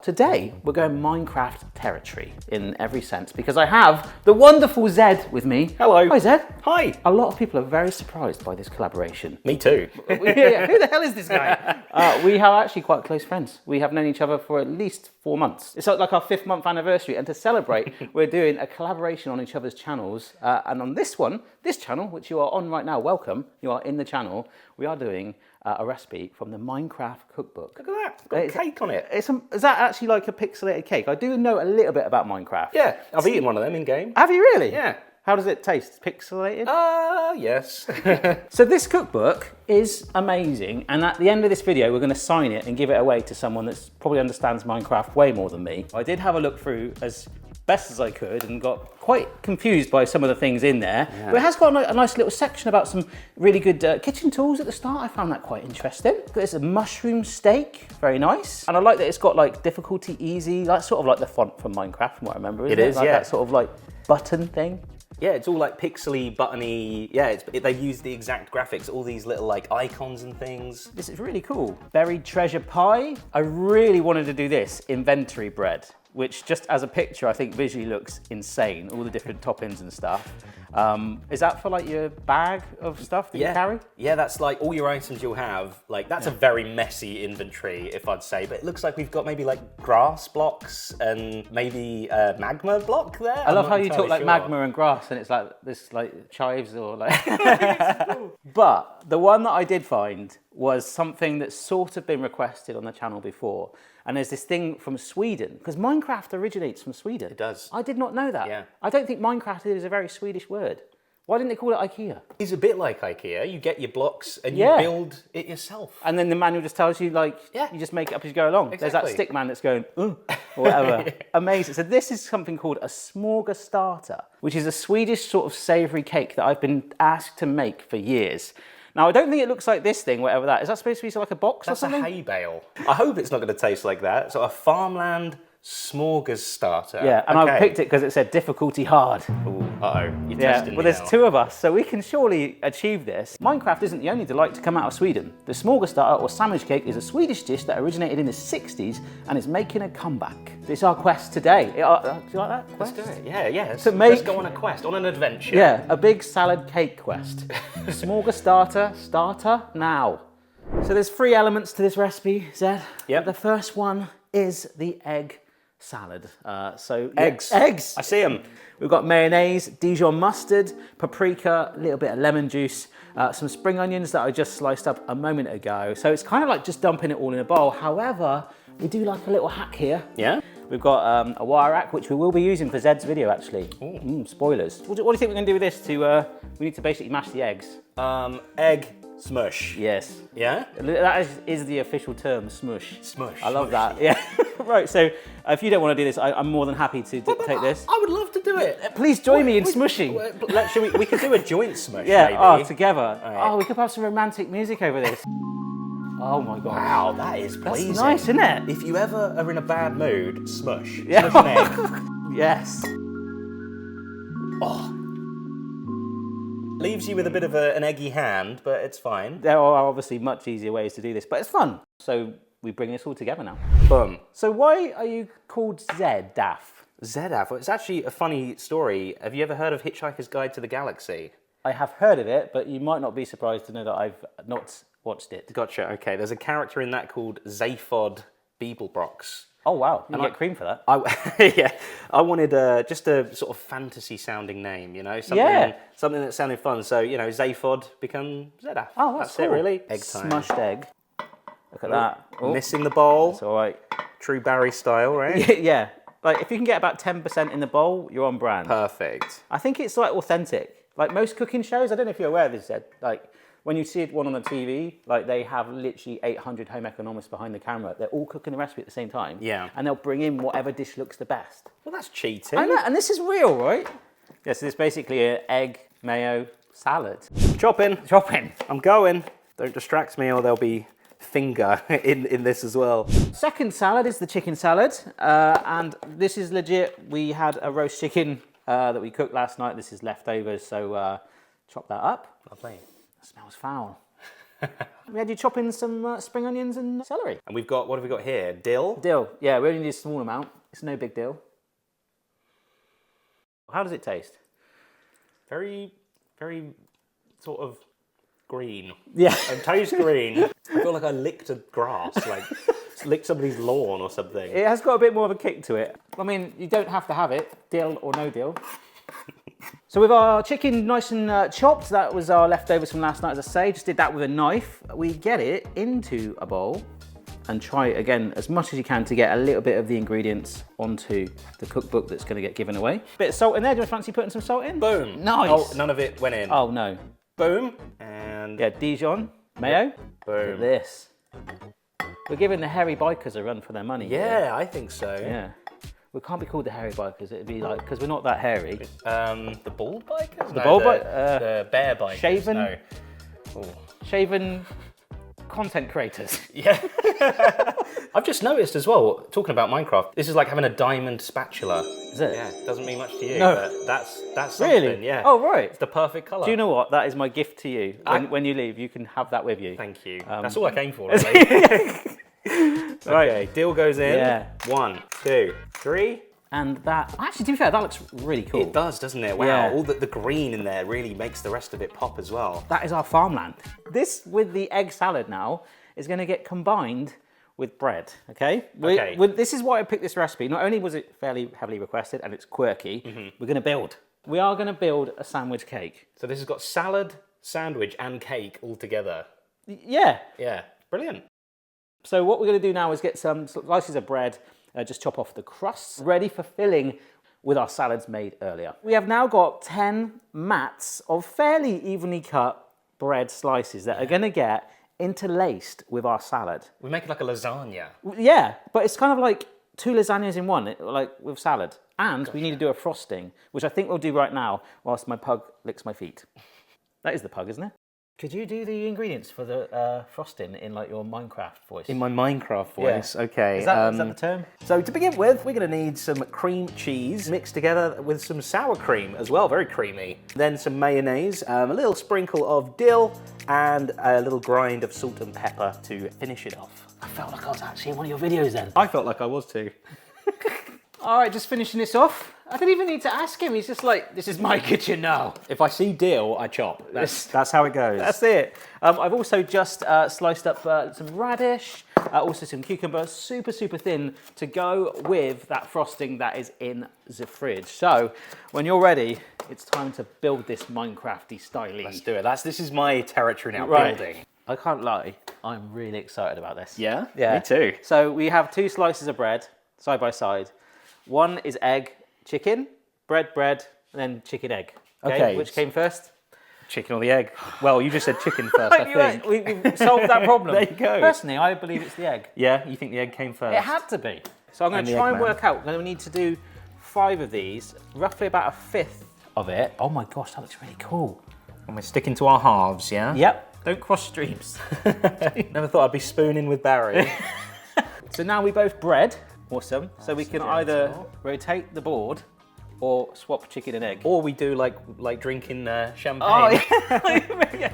Today, we're going Minecraft territory in every sense because I have the wonderful Zed with me. Hello. Hi, Zed. Hi. A lot of people are very surprised by this collaboration. Me too. Yeah, who the hell is this guy? We are actually quite close friends. We have known each other for at least 4 months. It's like our 5th month anniversary, and to celebrate, we're doing a collaboration on each other's channels. And on this channel, which you are on right now, welcome, you are in the channel, we are doing a recipe from the Minecraft Cookbook. Look at that, it's got a cake on it. Is that actually like a pixelated cake? I do know a little bit about Minecraft. Yeah, I've eaten one of them in game. Have you really? Yeah. How does it taste? Pixelated? Yes. So this cookbook is amazing, and at the end of this video we're going to sign it and give it away to someone that probably understands Minecraft way more than me. I did have a look through as best as I could and got quite confused by some of the things in there. Yeah. But it has got a nice little section about some really good kitchen tools at the start. I found that quite interesting. There's a mushroom steak, very nice. And I like that it's got like difficulty easy, like sort of like the font from Minecraft from what I remember. Isn't it is, like yeah. That sort of like button thing. Yeah, it's all like pixely, buttony. Yeah, they've used the exact graphics, all these little like icons and things. This is really cool. Buried treasure pie. I really wanted to do this inventory bread, which just as a picture, I think visually looks insane. All the different toppings and stuff. Is that for like your bag of stuff that you carry? Yeah, that's like all your items you'll have. Like that's a very messy inventory, if I'd say. But it looks like we've got maybe like grass blocks and maybe a magma block there. I love how you talk like magma and grass, and it's like this like chives or like. But the one that I did find was something that's sort of been requested on the channel before. And there's this thing from Sweden, because Minecraft originates from Sweden. It does. I did not know that. Yeah. I don't think Minecraft is a very Swedish word. Why didn't they call it IKEA? It's a bit like IKEA. You get your blocks and you build it yourself. And then the manual just tells you, like, you just make it up as you go along. Exactly. There's that stick man that's going, ooh, or whatever. Amazing. So this is something called a smörgåstårta, which is a Swedish sort of savoury cake that I've been asked to make for years. Now, I don't think it looks like this thing, whatever that is. That supposed to be like a box or something? That's a hay bale. I hope it's not going to taste like that. So a farmland smörgåstårta. Yeah, and I picked it because it said difficulty hard. Ooh, you're testing me well, there's now. 2 of us, so we can surely achieve this. Minecraft isn't the only delight to come out of Sweden. The smörgåstårta, or sandwich cake, is a Swedish dish that originated in the 60s and is making a comeback. This is our quest today. Do you like that? Quest? Let's do it. Yeah. Let's go on a quest, on an adventure. Yeah, a big salad cake quest. Smörgåstårta, starter now. So there's 3 elements to this recipe, Zed. Yep. The first one is the egg salad. Eggs. Eggs. I see them. We've got mayonnaise, Dijon mustard, paprika, a little bit of lemon juice, some spring onions that I just sliced up a moment ago. So it's kind of like just dumping it all in a bowl. However, we do like a little hack here. Yeah. We've got a wire rack, which we will be using for Zed's video, actually. Spoilers. What do you think we're going to do with this? We need to basically mash the eggs. Egg smush. Yes. Yeah? That is the official term, smush. Smush. I love that. Yeah. Right, so if you don't want to do this, I'm more than happy to take this. I would love to do it. Please join me in smushing. We could do a joint smush, Yeah, maybe. Together. Right. We could have some romantic music over this. Oh my God. Wow, that is pleasing. That's nice, isn't it? If you ever are in a bad mood, smush. Yeah. Smush an egg. Yes. Oh. Leaves you with a bit of an eggy hand, but it's fine. There are obviously much easier ways to do this, but it's fun. So we bring this all together now. Boom. So why are you called Zedaph? Zedaph. Well, it's actually a funny story. Have you ever heard of Hitchhiker's Guide to the Galaxy? I have heard of it, but you might not be surprised to know that I've not watched it. Gotcha, okay. There's a character in that called Zaphod Beeblebrox. Oh wow, you get cream for that. I wanted just a sort of fantasy sounding name, you know, something that sounded fun. So, you know, Zaphod become Zedaph. Oh, that's cool. It really. Egg time. Smushed egg. Look at that. Oh. Missing the bowl. It's all right. True Barry style, right? Yeah. Like if you can get about 10% in the bowl, you're on brand. Perfect. I think it's like authentic. Like most cooking shows, I don't know if you're aware of this, Ed. Like when you see one on the TV, like they have literally 800 home economists behind the camera. They're all cooking the recipe at the same time. Yeah. And they'll bring in whatever dish looks the best. Well, that's cheating. I know, and this is real, right? Yeah, so it's basically an egg mayo salad. Chopping. I'm going. Don't distract me or there'll be finger in this as well. Second salad is the chicken salad. And this is legit. We had a roast chicken that we cooked last night. This is leftovers, so chop that up. Lovely. It smells foul. We had you chop in some spring onions and celery. And we've got, what have we got here? Dill? Dill. Yeah, we only need a small amount. It's no big deal. How does it taste? Very, very sort of green. Yeah. It tastes green. I feel like I licked a grass, like licked somebody's lawn or something. It has got a bit more of a kick to it. I mean, you don't have to have it, dill or no dill. So with our chicken nice and chopped, that was our leftovers from last night, as I say, just did that with a knife. We get it into a bowl and try again as much as you can to get a little bit of the ingredients onto the cookbook that's going to get given away. Bit of salt in there, do you fancy putting some salt in? Boom. Nice. Oh, none of it went in. Oh no. Boom. And Yeah, Dijon, Mayo. boom. Look at this. We're giving the hairy bikers a run for their money. Yeah, here. I think so. Yeah. We can't be called the hairy bikers, it'd be like, because we're not that hairy. The bald bikers? The bald the bear bikers. Shaven? No. Oh. Shaven content creators. Yeah. I've just noticed as well, talking about Minecraft, this is like having a diamond spatula. Is it? Yeah, it doesn't mean much to you, No. but that's something, Really? yeah. Oh, right. It's the perfect colour. Do you know what? That is my gift to you. When you leave, you can have that with you. Thank you. That's all I came for, really. Okay, dill goes in. Yeah. 1, 2, 3. And that, actually, to be fair, that looks really cool. It does, doesn't it? Wow, Yeah. all the green in there really makes the rest of it pop as well. That is our farmland. This, with the egg salad now, is going to get combined with bread, okay? Okay. This is why I picked this recipe. Not only was it fairly heavily requested and it's quirky, we're going to build. We are going to build a sandwich cake. So this has got salad, sandwich, and cake all together. Yeah. Yeah, brilliant. So what we're going to do now is get some slices of bread, just chop off the crusts, ready for filling with our salads made earlier. We have now got 10 mats of fairly evenly cut bread slices that are going to get interlaced with our salad. We make it like a lasagna. Yeah, but it's kind of like 2 lasagnas in one, like with salad. And we need to do a frosting, which I think we'll do right now whilst my pug licks my feet. That is the pug, isn't it? Could you do the ingredients for the frosting in like your Minecraft voice? In my Minecraft voice, okay. Is that the term? So to begin with, we're going to need some cream cheese mixed together with some sour cream as well, very creamy. Then some mayonnaise, a little sprinkle of dill, and a little grind of salt and pepper to finish it off. I felt like I was actually in one of your videos then. I felt like I was too. All right, just finishing this off. I didn't even need to ask him. He's just like, this is my kitchen now. If I see dill, I chop. That's how it goes. That's it. I've also just sliced up some radish, also some cucumber, super, super thin to go with that frosting that is in the fridge. So when you're ready, it's time to build this Minecrafty styling. Let's do it. This is my territory now, Right. building. I can't lie, I'm really excited about this. Yeah? Yeah. Me too. So we have 2 slices of bread, side by side. One is egg, chicken, bread, and then chicken, egg. Okay. Which came first? Chicken or the egg? Well, you just said chicken first, I think. We solved that problem. There you go. Personally, I believe it's the egg. Yeah, you think the egg came first? It had to be. So I'm going And to the try and Eggman. work out. We're going to need to do 5 of these, roughly about 1/5 of it. Oh my gosh, that looks really cool. And we're sticking to our halves, yeah? Yep, don't cross streams. Never thought I'd be spooning with Barry. So now we both bread. Awesome. So we can gentle. either rotate the board or swap chicken and egg. Or we do like drinking champagne. Oh, yeah.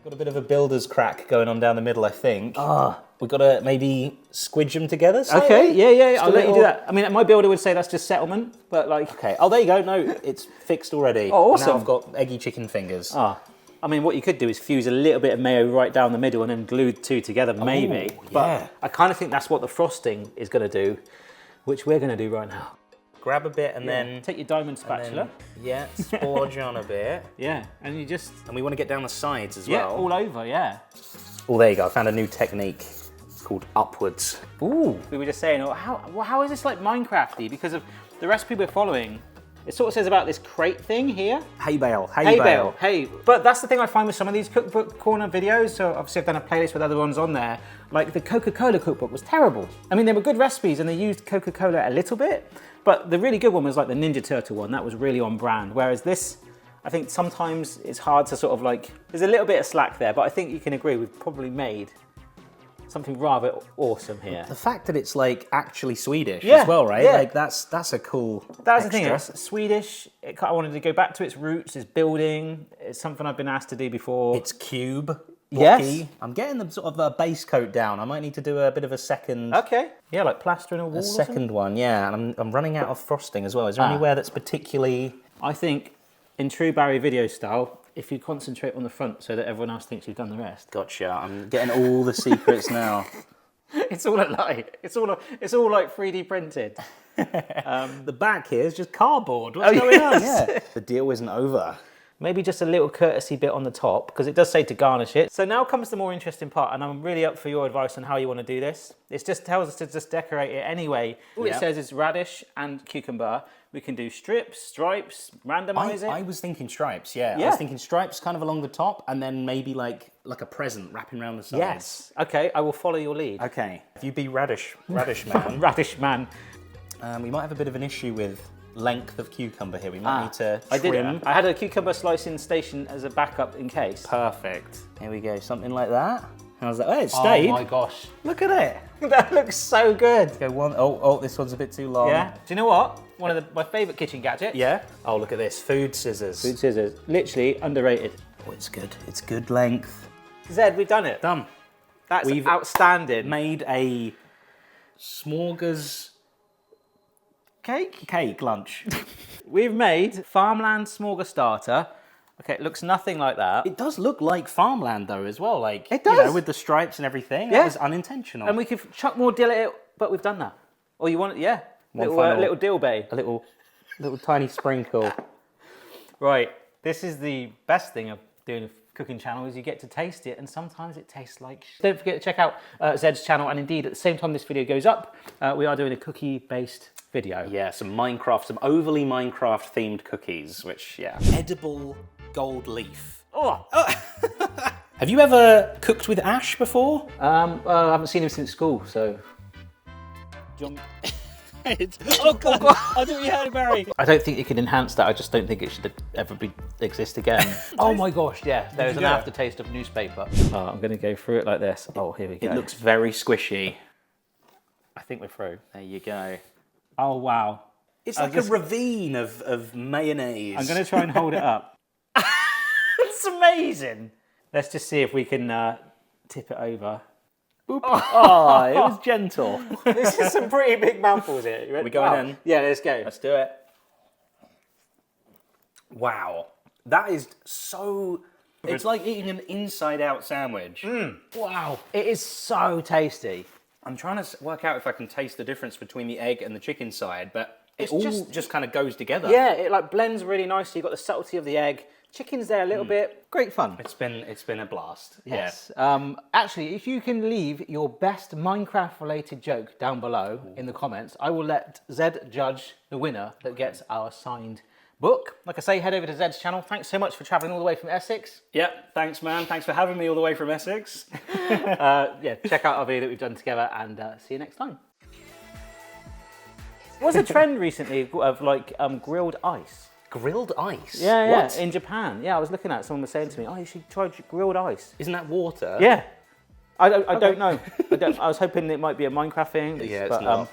Got a bit of a builder's crack going on down the middle, I think. Ah. We've got to maybe squidge them together slightly. Okay, yeah, Just I'll a let you do little- that. I mean, my builder would say that's just settlement, but like... Okay, oh, there you go. No, it's fixed already. Oh, awesome. Now I've got eggy chicken fingers. Ah, I mean, what you could do is fuse a little bit of mayo right down the middle and then glue the 2 together, maybe. yeah. But I kind of think that's what the frosting is going to do, which we're going to do right now. Grab a bit and then... Take your diamond spatula. Yeah, splodge on a bit. Yeah, and you just... And we want to get down the sides as Yeah, well. all over, yeah. Oh, there you go. I found a new technique called upwards. Ooh. We were just saying, oh, how is this like Minecrafty? Because of the recipe we're following, it sort of says about this crate thing here. Hay bale, Hay bale, hay. But that's the thing I find with some of these cookbook corner videos. So obviously I've done a playlist with other ones on there. Like the Coca-Cola cookbook was terrible. I mean, they were good recipes and they used Coca-Cola a little bit, but the really good one was like the Ninja Turtle one. That was really on brand. Whereas this, I think sometimes it's hard to sort of like, there's a little bit of slack there, but I think you can agree we've probably made something rather awesome here. The fact that it's like actually Swedish Yeah, as well, right? yeah. Like that's a cool. That's the thing. extra. It's Swedish. I wanted to go back to its roots. It's building. It's something I've been asked to do before. It's cube. Yes. Blocky. I'm getting the sort of base coat down. I might need to do a bit of a second. Okay. Yeah, like plastering a wall. A or something? second one, yeah. And I'm running out of frosting as well. Is there anywhere that's particularly? I think, in true Barry video style, if you concentrate on the front so that everyone else thinks you've done the rest. Gotcha. I'm getting all the secrets now. It's all a lie. It's all like 3D printed. The back here is just cardboard. What's going on? Yeah. The deal isn't over. Maybe just a little courtesy bit on the top, because it does say to garnish it. So now comes the more interesting part, and I'm really up for your advice on how you want to do this. It just tells us to just decorate it anyway. All it says is radish and cucumber. We can do strips, stripes, randomize it. I was thinking stripes, yeah. I was thinking stripes kind of along the top, and then maybe like a present wrapping around the sides. Yes. Okay, I will follow your lead. Okay. If you be radish man, Radish man. we might have a bit of an issue with length of cucumber here. We might need to trim. I had a cucumber slicing station as a backup in case. Perfect. Here we go, something like that. How's that? Oh, it stayed. Oh my gosh. Look at it. That looks so good. Go one. Oh, this one's a bit too long. Yeah. Do you know what? One of my favourite kitchen gadgets. Yeah. Oh, look at this. Food scissors. Food scissors. Literally underrated. Oh, it's good. It's good length. Zed, we've done it. Done. That's outstanding. Made a smorgas cake lunch. We've made farmland smorgastarter. Okay, it looks nothing like that. It does look like farmland though as well. Like it does. You know, with the stripes and everything. Yeah. That was unintentional. And we could chuck more dill at it, but we've done that. Or you want it? Yeah. Little dill bay. A little tiny sprinkle. Right. This is the best thing of doing a cooking channel is you get to taste it, and sometimes it tastes like. Don't forget to check out Zed's channel, and indeed at the same time this video goes up, we are doing a cookie-based video. Yeah, some overly Minecraft themed cookies, which edible gold leaf. Oh. Have you ever cooked with Ash before? I haven't seen him since school, so. Oh God! I thought you had it, Barry. I don't think you can enhance that. I just don't think it should ever exist again. Oh my gosh! Yeah, there's an aftertaste of newspaper. Oh, I'm going to go through it like this. Oh, here we go. It looks very squishy. I think we're through. There you go. Oh wow! It's like a ravine of mayonnaise. I'm going to try and hold it up. It's amazing. Let's just see if we can tip it over. Oop. Oh, it was gentle. This is some pretty big mouthfuls here. We going in? Yeah, let's go. Let's do it. Wow, that is so. It's like eating an inside-out sandwich. Wow, it is so tasty. I'm trying to work out if I can taste the difference between the egg and the chicken side, but it all just kind of goes together. Yeah, it like blends really nicely. You've got the subtlety of the egg. Chicken's there a little bit. Great fun. It's been a blast. Yes. Yeah. Actually, if you can leave your best Minecraft-related joke down below in the comments, I will let Zed judge the winner that gets our signed book. Like I say, head over to Zed's channel. Thanks so much for travelling all the way from Essex. Yep, thanks man. Thanks for having me all the way from Essex. Yeah, check out our video that we've done together, and see you next time. There was a trend recently of like grilled ice. Grilled ice? Yeah, What? in Japan. Yeah, I was looking at it, someone was saying to me, oh, you should try grilled ice. Isn't that water? Yeah. I don't know. I was hoping it might be a Minecraft thing. Yeah, it's not.